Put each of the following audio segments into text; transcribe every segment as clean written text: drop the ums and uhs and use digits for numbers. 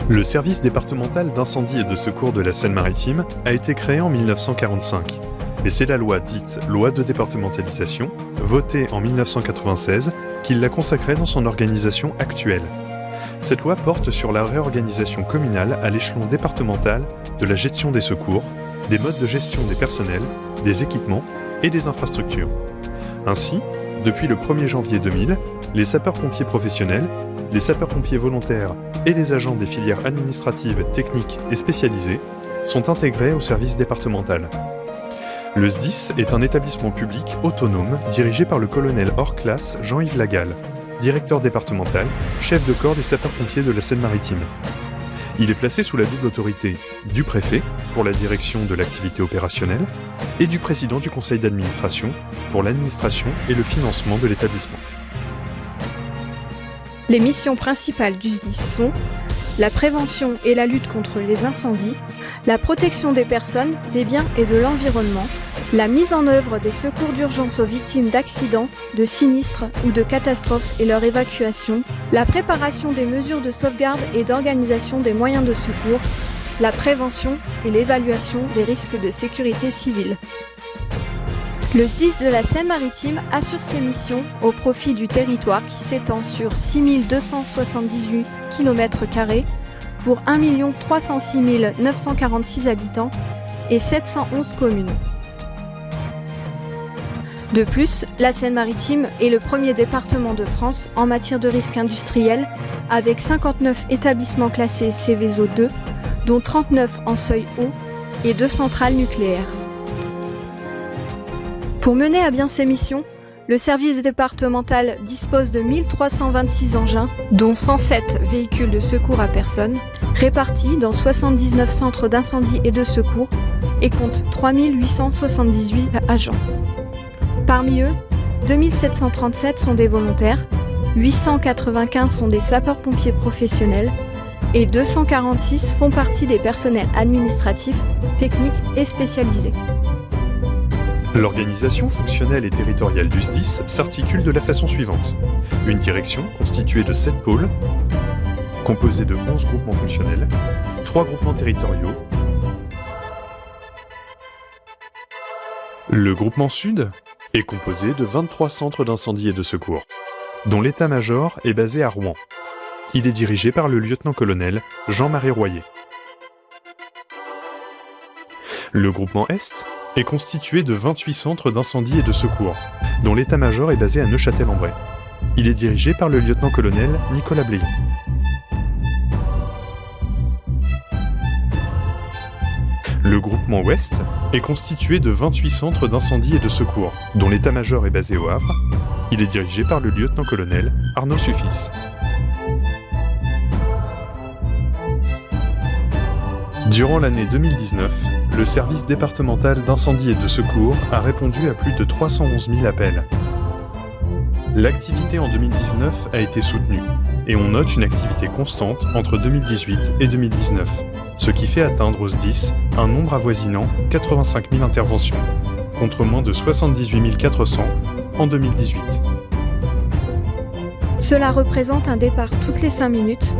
Le service départemental d'incendie et de secours de la Seine-Maritime a été créé en 1945. Et c'est la loi dite Loi de départementalisation, votée en 1996, qui l'a consacrée dans son organisation actuelle. Cette loi porte sur la réorganisation communale à l'échelon départemental de la gestion des secours, des modes de gestion des personnels, des équipements et des infrastructures. Ainsi, depuis le 1er janvier 2000, les sapeurs-pompiers professionnels, les sapeurs-pompiers volontaires et les agents des filières administratives, techniques et spécialisées sont intégrés au service départemental. Le SDIS est un établissement public autonome dirigé par le colonel hors classe Jean-Yves Lagalle, directeur départemental, chef de corps des sapeurs-pompiers de la Seine-Maritime. Il est placé sous la double autorité du préfet pour la direction de l'activité opérationnelle et du président du conseil d'administration pour l'administration et le financement de l'établissement. Les missions principales du SDIS sont la prévention et la lutte contre les incendies, la protection des personnes, des biens et de l'environnement, la mise en œuvre des secours d'urgence aux victimes d'accidents, de sinistres ou de catastrophes et leur évacuation, la préparation des mesures de sauvegarde et d'organisation des moyens de secours, la prévention et l'évaluation des risques de sécurité civile. Le SDIS de la Seine-Maritime assure ses missions au profit du territoire qui s'étend sur 6 278 km² pour 1 306 946 habitants et 711 communes. De plus, la Seine-Maritime est le premier département de France en matière de risque industriel avec 59 établissements classés Seveso 2, dont 39 en seuil haut et 2 centrales nucléaires. Pour mener à bien ses missions, le service départemental dispose de 1326 engins, dont 107 véhicules de secours à personnes, répartis dans 79 centres d'incendie et de secours et compte 3878 agents. Parmi eux, 2737 sont des volontaires, 895 sont des sapeurs-pompiers professionnels et 246 font partie des personnels administratifs, techniques et spécialisés. L'organisation fonctionnelle et territoriale du SDIS s'articule de la façon suivante. Une direction constituée de 7 pôles, composée de 11 groupements fonctionnels, 3 groupements territoriaux. Le groupement Sud est composé de 23 centres d'incendie et de secours, dont l'état-major est basé à Rouen. Il est dirigé par le lieutenant-colonel Jean-Marie Royer. Le groupement Est est constitué de 28 centres d'incendie et de secours, dont l'état-major est basé à Neufchâtel-en-Bray. Il est dirigé par le lieutenant-colonel Nicolas Bléon. Le groupement Ouest est constitué de 28 centres d'incendie et de secours, dont l'état-major est basé au Havre. Il est dirigé par le lieutenant-colonel Arnaud Suffis. Durant l'année 2019, le service départemental d'incendie et de secours a répondu à plus de 311 000 appels. L'activité en 2019 a été soutenue, et on note une activité constante entre 2018 et 2019, ce qui fait atteindre au SDIS un nombre avoisinant 85 000 interventions, contre moins de 78 400 en 2018. Cela représente un départ toutes les 5 minutes.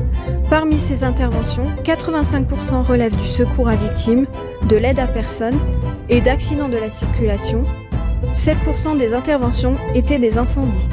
Parmi ces interventions, 85% relèvent du secours à victimes, de l'aide à personne et d'accidents de la circulation. 7% des interventions étaient des incendies.